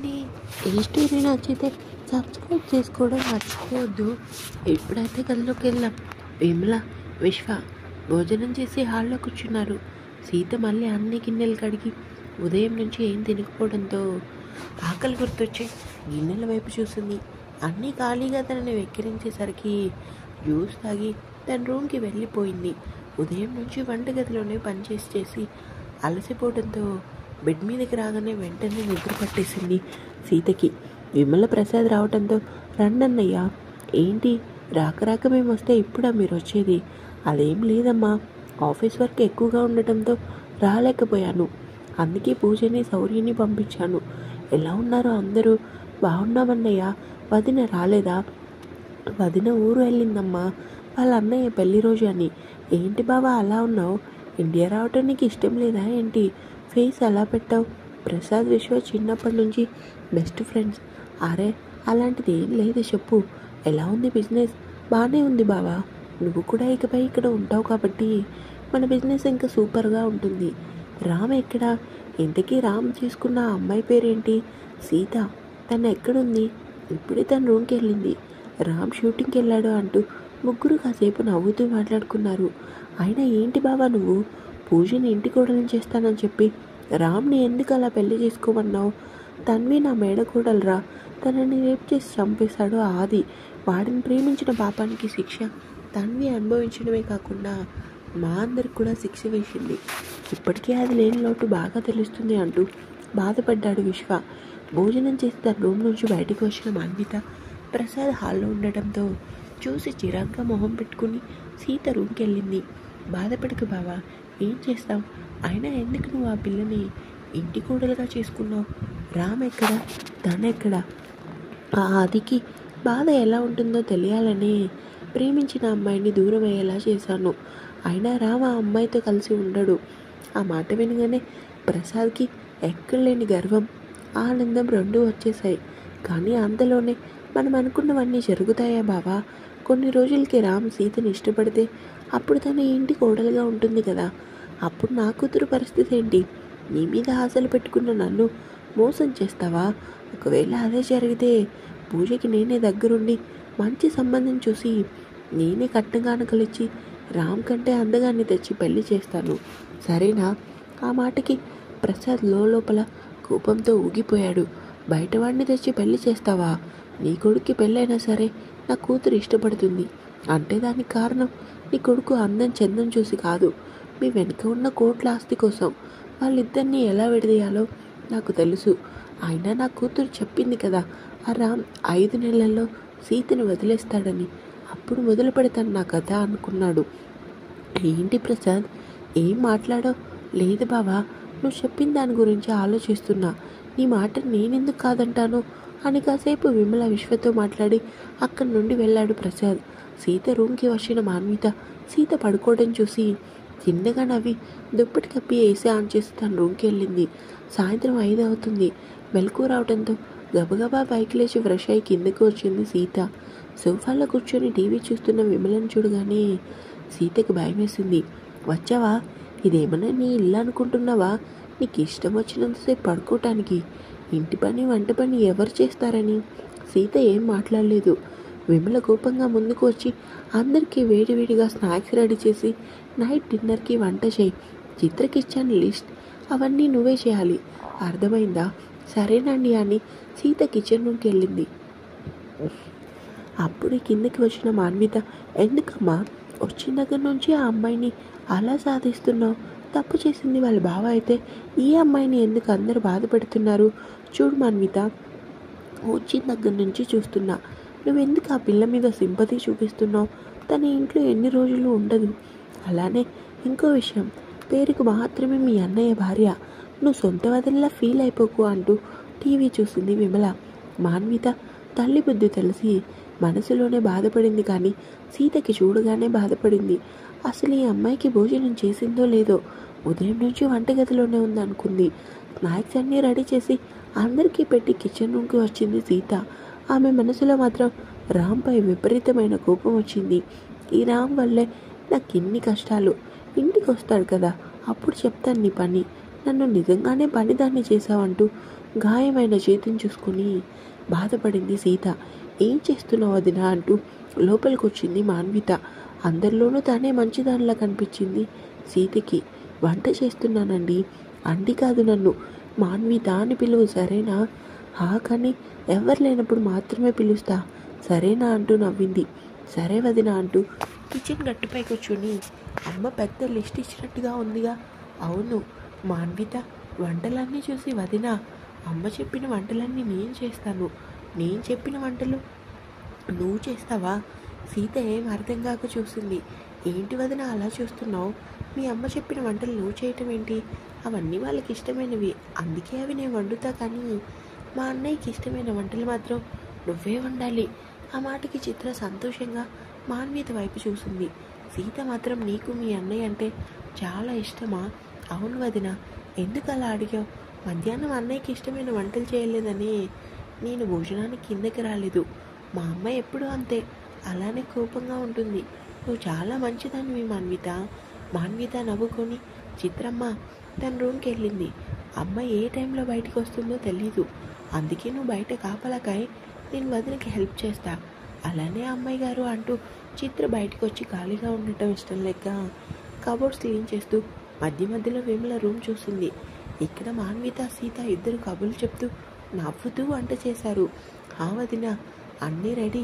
అండి. ఈ స్టోరీ నచ్చితే సబ్స్క్రైబ్ చేసుకోవడం మర్చిపోవద్దు. ఇప్పుడైతే గదిలోకి వెళ్దాం. విమల, విశ్వ భోజనం చేసి హాల్లో కూర్చున్నారు. సీత మళ్ళీ అన్ని గిన్నెలు కడిగి ఉదయం నుంచి ఏం తినకపోవడంతో ఆకలి గుర్తొచ్చి గిన్నెల వైపు చూసింది. అన్నీ ఖాళీగా తనని వెక్కిరించేసరికి జ్యూస్ తాగి తన రూమ్కి వెళ్ళిపోయింది. ఉదయం నుంచి వంటగదిలోనే పనిచేసి అలసిపోవడంతో బెడ్ మీదకి రాగానే వెంటనే నిద్ర పట్టేసింది సీతకి. విమల ప్రసాద్ రావడంతో రండన్నయ్య. ఏంటి రాక మేము వస్తే ఇప్పుడా మీరు వచ్చేది? అదేం లేదమ్మా, ఆఫీస్ వర్క్ ఎక్కువగా ఉండటంతో రాలేకపోయాను. అందుకే పూజని శౌర్యని పంపించాను. ఎలా ఉన్నారో అందరూ? బాగున్నామన్నయ్య. వదిన రాలేదా? వదిన ఊరు వెళ్ళిందమ్మా, వాళ్ళ అన్నయ్య పెళ్లి రోజు అని. ఏంటి బావా అలా ఉన్నావు? ఇండియా రావటం నీకు ఇష్టం లేదా ఏంటి? ఫేస్ అలా పెట్టావు? ప్రసాద్, విశ్వ చిన్నప్పటి నుంచి బెస్ట్ ఫ్రెండ్స్. అరే అలాంటిది ఏం లేదు చెప్పు. ఎలా ఉంది బిజినెస్? బాగానే ఉంది బావా. నువ్వు కూడా ఇకపై ఇక్కడ ఉంటావు కాబట్టి మన బిజినెస్ ఇంకా సూపర్గా ఉంటుంది. రామ్ ఎక్కడా? ఇంతకీ రామ్ చేసుకున్న అమ్మాయి పేరేంటి? సీత. తను ఎక్కడుంది? ఇప్పుడే తన రూమ్కి వెళ్ళింది. రామ్ షూటింగ్కి వెళ్ళాడు అంటూ ముగ్గురు కాసేపు నవ్వుతూ మాట్లాడుకున్నారు. అయినా ఏంటి బావా నువ్వు పూజని ఇంటి కోడలను చేస్తానని చెప్పి రామ్ని ఎందుకు అలా పెళ్లి చేసుకోమన్నావు? తన్వి నా మేడకోడలరా. తనని రేప్ చేసి చంపేశాడు ఆది. వాడిని ప్రేమించిన పాపానికి శిక్ష తన్వి అనుభవించడమే కాకుండా మా అందరికి కూడా శిక్ష వేసింది. ఇప్పటికీ అది లేని లోటు బాగా తెలుస్తుంది అంటూ బాధపడ్డాడు విశ్వ. భోజనం చేసి తన రూమ్ నుంచి బయటకు వచ్చిన మాన్విత ప్రసాద్ హాల్లో ఉండటంతో చూసి చిరాగ్గా మొహం పెట్టుకుని సీత రూమ్కి వెళ్ళింది. బాధపడకు బావా, ఏం చేస్తావు? అయినా ఎందుకు నువ్వు ఆ పిల్లని ఇంటి కోడలుగా చేసుకున్నావు? రామ్ ఎక్కడా? తనెక్కడా? ఆ ఆదికి బాధ ఎలా ఉంటుందో తెలియాలని ప్రేమించిన అమ్మాయిని దూరం అయ్యేలా చేశాను. అయినా రామ్ ఆ అమ్మాయితో కలిసి ఉండడు. ఆ మాట వినగానే ప్రసాద్కి ఎక్కడలేని గర్వం, ఆనందం రెండూ వచ్చేసాయి. కానీ అంతలోనే మనం అనుకున్నవన్నీ జరుగుతాయా బావా? కొన్ని రోజులకి రామ్ సీతని ఇష్టపడితే అప్పుడు తన ఇంటి కోడలుగా ఉంటుంది కదా. అప్పుడు నా కూతురు పరిస్థితి ఏంటి? నీ మీద ఆశలు పెట్టుకున్న నన్ను మోసం చేస్తావా? ఒకవేళ అదే జరిగితే పూజకి నేనే దగ్గరుండి మంచి సంబంధం చూసి నేనే కట్నకానుకలిచ్చి రామ్ కంటే అందగాన్ని తెచ్చి పెళ్లి చేస్తాను, సరేనా? ఆ మాటకి ప్రసాద్ లోపల కోపంతో ఊగిపోయాడు. బయటవాడిని తెచ్చి పెళ్లి చేస్తావా? నీ కొడుక్కి పెళ్ళైనా సరే నా కూతురు ఇష్టపడుతుంది అంటే దానికి కారణం నీ కొడుకు అందం చందం చూసి కాదు, మీ వెనుక ఉన్న కోట్ల ఆస్తి కోసం. వాళ్ళిద్దరినీ ఎలా విడదీయాలో నాకు తెలుసు. అయినా నా కూతురు చెప్పింది కదా ఆ రామ్ 5 నెలల్లో సీతని వదిలేస్తాడని. అప్పుడు మొదలు పెడతాను నా కథ అనుకున్నాడు. ఏంటి ప్రసాద్, ఏం మాట్లాడో? లేదు బావా, నువ్వు చెప్పిన దాని గురించి ఆలోచిస్తున్నా. నీ మాట నేనెందుకు కాదంటాను అని కాసేపు విమల విశ్వతో మాట్లాడి అక్కడి నుండి వెళ్ళాడు ప్రసాద్. సీత రూమ్కి వచ్చిన మాన్విత సీత పడుకోవడం చూసి చిన్నగా నవ్వి దుప్పటి కప్పి ఏసీ ఆన్ చేసి తన రూమ్కి వెళ్ళింది. సాయంత్రం 5 అవుతుంది. మెలకు రావడంతో గబగబా బైక్ లేచి ఫ్రెష్ అయి కిందకు వచ్చింది సీత. సోఫాలో కూర్చొని టీవీ చూస్తున్న విమలను చూడగానే సీతకి భయం వేసింది. వచ్చావా? ఇదేమన్నా నీ ఇల్లు అనుకుంటున్నావా? నీకు ఇష్టం వచ్చినంతసేపు పడుకోవటానికి. ఇంటి పని వంట పని ఎవరు చేస్తారని సీత ఏం మాట్లాడలేదు. విమల కోపంగా ముందుకు వచ్చి అందరికీ వేడివేడిగా స్నాక్స్ రెడీ చేసి నైట్ డిన్నర్కి వంట చేయి. చిత్రకి ఇచ్చాను లిస్ట్, అవన్నీ నువ్వే చేయాలి, అర్థమైందా? సరేనండి అని సీత కిచెన్ రూమ్కి వెళ్ళింది. అప్పుడే కిందకి వచ్చిన మాన్విత, ఎందుకమ్మా వచ్చిన దగ్గర నుంచి ఆ అమ్మాయిని అలా సాధిస్తున్నావు? తప్పు చేసింది వాళ్ళ బావ అయితే ఈ అమ్మాయిని ఎందుకు అందరూ బాధపెడుతున్నారు? చూడు మాన్విత, వచ్చిన దగ్గర నుంచి చూస్తున్నా, నువ్వెందుకు ఆ పిల్ల మీద సింపతి చూపిస్తున్నావు? తన ఇంట్లో ఎన్ని రోజులు ఉండదు. అలానే ఇంకో విషయం, పేరుకు మాత్రమే మీ అన్నయ్య భార్య, నువ్వు సొంత వదిలిలా ఫీల్ అయిపోకు అంటూ టీవీ చూసింది విమల. మాన్విత తల్లి బుద్ధి తెలిసి మనసులోనే బాధపడింది, కానీ సీతకి చూడగానే బాధపడింది. అసలు ఈ అమ్మాయికి భోజనం చేసిందో లేదో, ఉదయం నుంచి వంటగదిలోనే ఉందనుకుంది. స్నాక్స్ అన్నీ రెడీ చేసి అందరికీ పెట్టి కిచెన్ రూమ్కి వచ్చింది సీత. ఆమె మనసులో మాత్రం రామ్పై విపరీతమైన కోపం వచ్చింది. ఈ రామ్ వల్లే నాకు ఇన్ని కష్టాలు. ఇంటికి వస్తాడు కదా, అప్పుడు చెప్తాను నీ పని. నన్ను నిజంగానే పనిదాన్ని చేశావంటూ గాయమైన చేతిని చూసుకొని బాధపడింది సీత. ఏం చేస్తున్నావు వదినా అంటూ లోపలికి వచ్చింది మాన్విత. అందరిలోనూ తానే మంచిదానిలా కనిపించింది సీతకి. వంట చేస్తున్నానండి, అండి కాదు నన్ను మాన్విత అని పిలువు సరేనా? కానీ ఎవరు లేనప్పుడు మాత్రమే పిలుస్తా సరేనా అంటూ నవ్వింది. సరే వదిన అంటూ కిచెన్ గట్టుపై కూర్చుని అమ్మ పెద్ద లిస్ట్ ఇచ్చినట్టుగా ఉందిగా. అవును మాన్విత, వంటలన్నీ చూసి వదిన అమ్మ చెప్పిన వంటలన్నీ నేను చేస్తాను, నేను చెప్పిన వంటలు నువ్వు చేస్తావా? సీత ఏం అర్థం కాక చూసింది. ఏంటి వదిన అలా చూస్తున్నావు? మీ అమ్మ చెప్పిన వంటలు నువ్వు చేయటం ఏంటి? అవన్నీ వాళ్ళకి ఇష్టమైనవి, అందుకే అవి నేను వండుతా. కానీ మా అన్నయ్యకి ఇష్టమైన వంటలు మాత్రం నువ్వే వండాలి. ఆ మాటకి చిత్ర సంతోషంగా మాన్విత వైపు చూసింది. సీత మాత్రం నీకు మీ అన్నయ్య అంటే చాలా ఇష్టమా? అవును వదిన. ఎందుకు అలా అడిగావు? మధ్యాహ్నం అన్నయ్యకి ఇష్టమైన వంటలు చేయలేదని నేను భోజనానికి కిందకి రాలేదు. మా అమ్మ ఎప్పుడూ అంతే, అలానే కోపంగా ఉంటుంది. నువ్వు చాలా మంచిదానివి మాన్విత. మాన్విత నవ్వుకొని చిత్రమ్మ తన రూమ్కి వెళ్ళింది. అమ్మ ఏ టైంలో బయటికి వస్తుందో తెలీదు, అందుకే నువ్వు బయట కాపలాకాయ్, నేను వదినకి హెల్ప్ చేస్తా. అలానే అమ్మాయి గారు అంటూ చిత్ర బయటకు వచ్చి ఖాళీగా ఉండటం ఇష్టం లేక కబోర్డ్స్ క్లీన్ చేస్తూ మధ్య మధ్యలో విమల రూమ్ చూసింది. ఇక్కడ మాన్విత సీత ఇద్దరు కబుర్లు చెప్తూ నవ్వుతూ వంట చేశారు. వదిన అన్నీ రెడీ,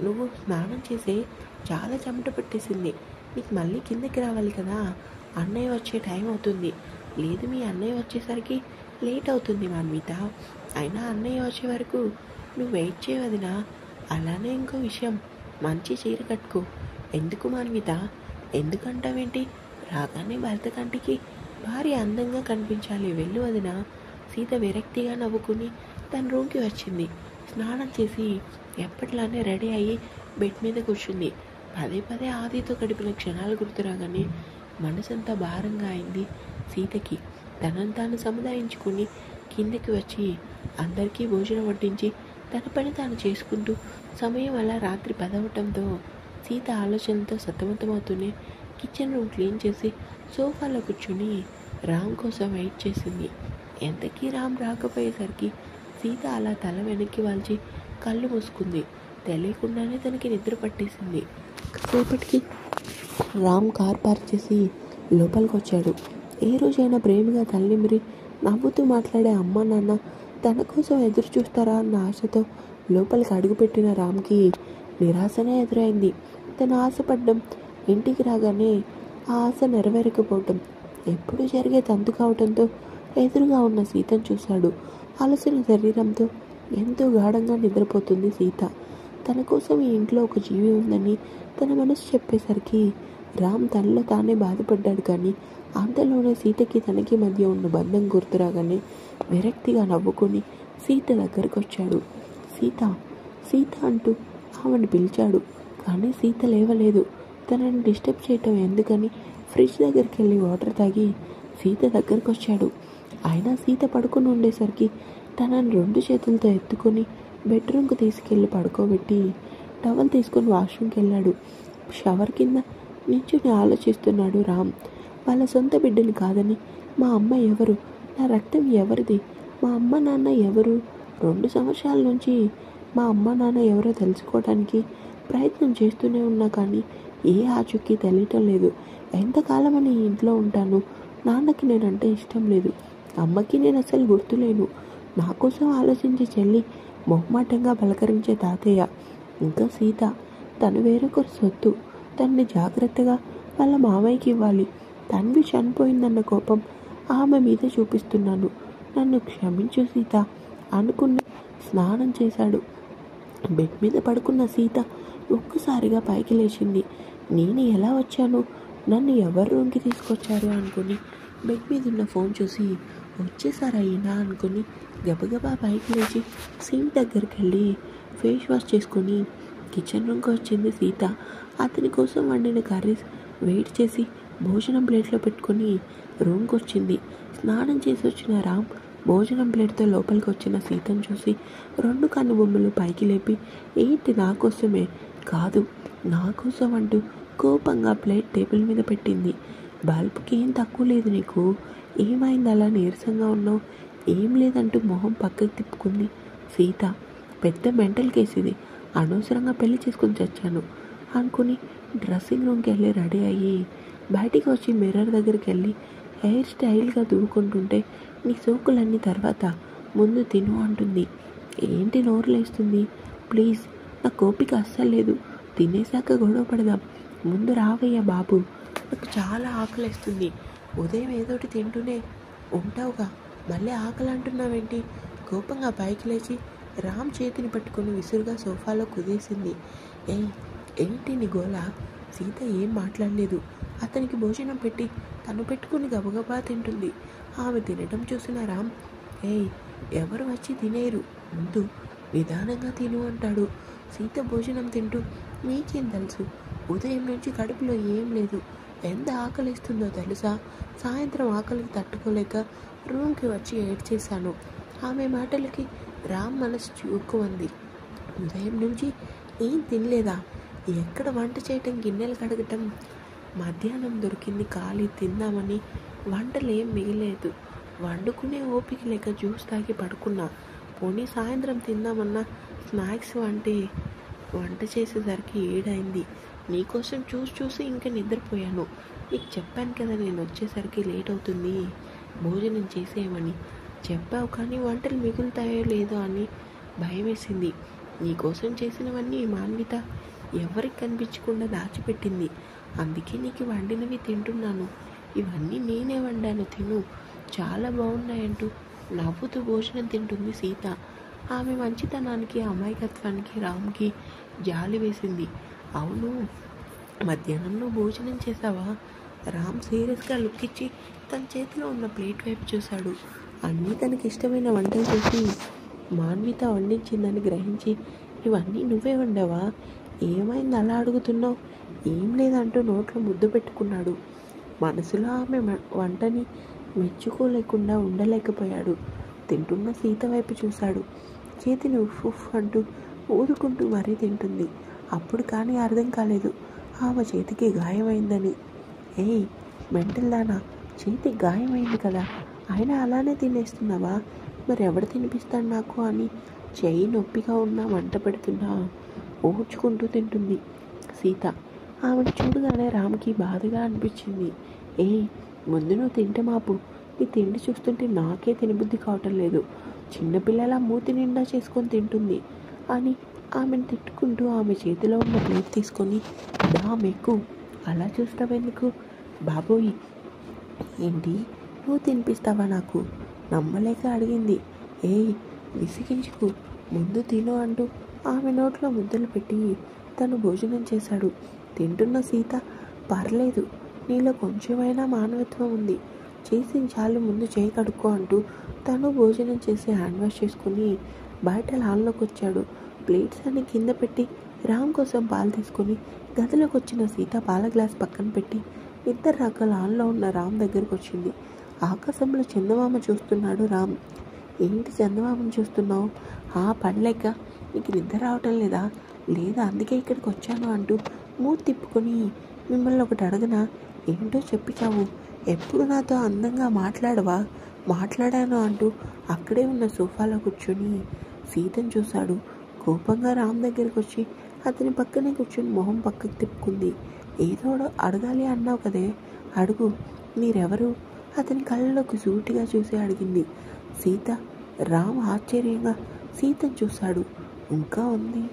నువ్వు స్నానం చేసే, చాలా చెమట పట్టేసింది, నీకు మళ్ళీ కిందకి రావాలి కదా, అన్నయ్య వచ్చే టైం అవుతుంది. లేదు మీ అన్నయ్య వచ్చేసరికి లేట్ అవుతుంది మాన్విత, అయినా అన్నయ్య వచ్చే వరకు నువ్వు వెయిట్ చేయవదినా. అలానే ఇంకో విషయం, మంచి చీర కట్టుకో. ఎందుకు మాన్విత? ఎందుకంటావేంటి? రాగానే భర్త కంటికి భార్య అందంగా కనిపించాలి, వెళ్ళు వదినా. సీత విరక్తిగా నవ్వుకుని తన రూమ్కి వచ్చింది. స్నానం చేసి ఎప్పట్లానే రెడీ అయ్యి బెడ్ మీద కూర్చుంది. పదే పదే ఆదితో గడిపిన క్షణాలు గుర్తురాగానే మనసంతా భారంగా అయింది సీతకి. తనను తాను సముదాయించుకుని కిందకి వచ్చి అందరికీ భోజనం వడ్డించి తన పని తాను చేసుకుంటూ సమయం అలా రాత్రి 10 అవటంతో సీత ఆలోచనలతో సతమతమవుతూనే కిచెన్ రూమ్ క్లీన్ చేసి సోఫాలో కూర్చుని రామ్ కోసం వెయిట్ చేసింది. ఎంతకీ రామ్ రాకపోయేసరికి సీత అలా తల వెనక్కి వాల్చి కళ్ళు మూసుకుంది. తెలియకుండానే తనకి నిద్ర పట్టేసింది. కాసేపటికి రామ్ కార్ పార్క్ చేసి లోపలికి వచ్చాడు. ఏ రోజైనా ప్రేమగా తల్లిమిరి నవ్వుతూ మాట్లాడే అమ్మ నాన్న తన కోసం ఎదురు చూస్తారా అన్న ఆశతో లోపలికి అడుగుపెట్టిన రామ్కి నిరాశనే ఎదురైంది. తను ఆశపడ్డం, ఇంటికి రాగానే ఆ ఆశ నెరవేరకపోవటం ఎప్పుడు జరిగే తంతు కావడంతో ఎదురుగా ఉన్న సీతను చూశాడు. అలసిన శరీరంతో ఎంతో గాఢంగా నిద్రపోతుంది సీత. తన కోసం ఈ ఇంట్లో ఒక జీవి ఉందని తన మనసు చెప్పేసరికి రామ్ తనలో తానే బాధపడ్డాడు. కానీ అంతలోనే సీతకి తనకి మధ్య ఉన్న బంధం గుర్తురాగానే విరక్తిగా నవ్వుకొని సీత దగ్గరకు వచ్చాడు. సీత సీత అంటూ ఆమెను పిలిచాడు. కానీ సీత లేవలేదు. తనని డిస్టర్బ్ చేయటం ఎందుకని ఫ్రిడ్జ్ దగ్గరికి వెళ్ళి వాటర్ తాగి సీత దగ్గరకు వచ్చాడు. అయినా సీత పడుకొని ఉండేసరికి తనని 2 చేతులతో ఎత్తుకొని బెడ్రూమ్కి తీసుకెళ్ళి పడుకోబెట్టి టవల్ తీసుకొని వాష్రూమ్కి వెళ్ళాడు. షవర్ కింద నించుని ఆలోచిస్తున్నాడు రామ్. వాళ్ళ సొంత బిడ్డని కాదని మా అమ్మ ఎవరు? నా రక్తం ఎవరిది? మా అమ్మ నాన్న ఎవరు? 2 సంవత్సరాల నుంచి మా అమ్మ నాన్న ఎవరో తెలుసుకోవడానికి ప్రయత్నం చేస్తూనే ఉన్నా కానీ ఏ ఆచూకీ తెలియటం లేదు. ఎంతకాలమని ఈ ఇంట్లో ఉంటాను? నాన్నకి నేనంటే ఇష్టం లేదు, అమ్మకి నేను అసలు గుర్తులేను. నా కోసం ఆలోచించే చెల్లి, మొహమాటంగా పలకరించే తాతయ్య, ఇంకా సీత తను వేరొకరు సొత్తు. తనని జాగ్రత్తగా వాళ్ళ మామయ్యకి ఇవ్వాలి. తన్వి చనిపోయిందన్న కోపం ఆమె మీద చూపిస్తున్నాను. నన్ను క్షమించు సీత అనుకుని స్నానం చేశాడు. బెడ్ మీద పడుకున్న సీత ఒక్కసారిగా పైకి లేచింది. నేను ఎలా వచ్చాను? నన్ను ఎవరు రూమ్కి తీసుకొచ్చారు అనుకుని బెడ్ మీద ఉన్న ఫోన్ చూసి వచ్చేసారా ఈయన అనుకుని గబగబా పైకి లేచి సింక్ దగ్గరికి వెళ్ళి ఫేస్ వాష్ చేసుకొని కిచెన్ రూమ్కి వచ్చింది సీత. అతని కోసం వండిన కర్రీస్ వెయిట్ చేసి భోజనం ప్లేట్లో పెట్టుకొని రూమ్కి వచ్చింది. స్నానం చేసి వచ్చిన రామ్ భోజనం ప్లేట్తో లోపలికి వచ్చిన సీతను చూసి 2 కన్నుబొమ్మలు పైకి లేపి, ఏంటి నా కోసమే కాదు నా కోసం అంటూ కోపంగా ప్లేట్ టేబుల్ మీద పెట్టింది. బల్బ్కి ఏం తక్కువ లేదు నీకు? ఏమైంది అలా నీరసంగా ఉన్నావు? ఏం లేదంటూ మొహం పక్కకి తిప్పుకుంది సీత. పెద్ద మెంటల్ కేసు ఇది, అనవసరంగా పెళ్లి చేసుకుని చచ్చాను అనుకుని డ్రెస్సింగ్ రూమ్కి వెళ్ళి రెడీ అయ్యి బయటికి వచ్చి మిర్రర్ దగ్గరికి వెళ్ళి హెయిర్ స్టైల్గా దూకుంటుంటే నీ సోకులన్నీ తర్వాత ముందు తిను అంటుంది. ఏంటి నోరులేస్తుంది? ప్లీజ్, నా కోపిక అస్సలు లేదు, తినేసాక గొడవ పడదాం, ముందు రావయ్యా బాబు, నాకు చాలా ఆకలిస్తుంది. ఉదయం ఏదోటి తింటూనే ఉంటావుగా, మళ్ళీ ఆకలి అంటున్నావేంటి? కోపంగా పైకి లేచి రామ్ చేతిని పట్టుకొని విసురుగా సోఫాలో కుదేసింది. ఏంటి నీ గోల? సీత ఏం మాట్లాడలేదు. అతనికి భోజనం పెట్టి తను పెట్టుకుని గబగబా తింటుంది. ఆమె తినడం చూసిన రామ్, ఎవరు వచ్చి తినేరు, ముందు నిదానంగా తిను అంటాడు. సీత భోజనం తింటూ, నీకేం తెలుసు, ఉదయం నుంచి కడుపులో ఏం లేదు, ఎంత ఆకలిస్తుందో తెలుసా? సాయంత్రం ఆకలికి తట్టుకోలేక రూమ్కి వచ్చి ఏడ్చేశాను. ఆమె మాటలకి రామ్ మనసు చివుక్కుమంది. ఉదయం నుంచి ఏం తినలేదా? ఎక్కడ వంట చేయటం, గిన్నెలు కడగటం? మధ్యాహ్నం దొరికింది ఖాళీ, తిందామని వంటలు ఏం మిగిలేదు. వండుకునే ఓపిక లేక జ్యూస్ తాగి పడుకున్నా. పోనీ సాయంత్రం తిందామన్నా స్నాక్స్ వంట చేసేసరికి 7 అయింది. నీకోసం చూసి ఇంకా నిద్రపోయాను. నీకు చెప్పాను కదా నేను వచ్చేసరికి లేట్ అవుతుంది, భోజనం చేసేయమని. చెప్పావు కానీ వంటలు మిగులుతాయో లేదో అని భయం వేసింది. నీకోసం చేసినవన్నీ మాన్విత ఎవరికి కనిపించకుండా దాచిపెట్టింది. అందుకే నీకు వండినవి తింటున్నాను. ఇవన్నీ నేనే వండాను, తిను, చాలా బాగున్నాయంటూ నవ్వుతూ భోజనం తింటుంది సీత. ఆమె మంచితనానికి, అమాయకత్వానికి రామ్కి జాలి వేసింది. అవును, మధ్యాహ్నంలో భోజనం చేసావా? రామ్ సీరియస్గా లుక్ ఇచ్చి తన చేతిలో ఉన్న ప్లేట్ వైపు చూశాడు. అన్నీ తనకి ఇష్టమైన వంటలు చేసి మాన్విత వండించిందని గ్రహించి, ఇవన్నీ నువ్వే వండావా? ఏమైంది అలా అడుగుతున్నావు? ఏం లేదంటూ నోట్లో ముద్దు పెట్టుకున్నాడు. మనసులో ఆమె వంటని మెచ్చుకోలేకుండా ఉండలేకపోయాడు. తింటున్న సీత వైపు చూశాడు. చేతిని ఉఫ్ అంటూ ఊరుకుంటూ మరీ తింటుంది. అప్పుడు కానీ అర్థం కాలేదు ఆమె చేతికి గాయమైందని. మెంటల్ దానా, చేతికి గాయమైంది కదా, అయినా అలానే తినేస్తున్నావా? మరి ఎవడు తినిపిస్తాడు నాకు అని చెయ్యి నొప్పిగా ఉన్నా వంట పెడుతున్నా ఓర్చుకుంటూ తింటుంది సీత. ఆమెను చూడగానే రామ్కి బాధగా అనిపించింది. ముందు నువ్వు తింటే మాపు, నీ తిండి చూస్తుంటే నాకే తినబుద్ధి కావటం లేదు, చిన్నపిల్లల మూతి నిండా చేసుకొని తింటుంది అని ఆమెను తిట్టుకుంటూ ఆమె చేతిలో ఉన్న ప్లేట్ తీసుకొని మెక్కు, అలా చూస్తావెందుకు? బాబోయ్, ఏంటి నువ్వు తినిపిస్తావా నాకు? నమ్మలేక అడిగింది. విసిగించుకు, ముందు తిను అంటూ ఆమె నోట్లో ముద్దలు పెట్టి తను భోజనం చేశాడు. తింటున్న సీత, పర్లేదు, నీలో కొంచెమైనా మానవత్వం ఉంది, చేసిన చాలు, ముందు చేయి కడుక్కో అంటూ తను భోజనం చేసి హ్యాండ్ వాష్ చేసుకుని బయట లాన్లోకి వచ్చాడు. ప్లేట్స్ అన్ని కింద పెట్టి రామ్ కోసం పాలు తీసుకొని గదిలోకి వచ్చిన సీత పాల గ్లాస్ పక్కన పెట్టి నిద్ర రాక లాన్లో ఉన్న రామ్ దగ్గరికి వచ్చింది. ఆకాశంలో చందమామ చూస్తున్నాడు రామ్. ఏంటి చందమామని చూస్తున్నావు? పడలేక, నీకు నిద్ర రావటం లేదా? లేదా, అందుకే ఇక్కడికి వచ్చాను అంటూ మూతి తిప్పుకొని, మిమ్మల్ని ఒకటి అడగనా? ఏంటో చెప్పి చావు, ఎప్పుడు నాతో అందంగా మాట్లాడవా? మాట్లాడాను అంటూ అక్కడే ఉన్న సోఫాలో కూర్చొని సీతను చూశాడు. కోపంగా రామ్ దగ్గరికి వచ్చి అతని పక్కనే కూర్చొని మొహం పక్కకు తిప్పుకుంది. ఏదో అడగాలి అన్నావు కదే, అడుగు, మీరెవరు? అతని కళ్ళలోకి సూటిగా చూసి అడిగింది సీత. రామ్ ఆశ్చర్యంగా సీతను చూశాడు. ఇంకా ఉంది.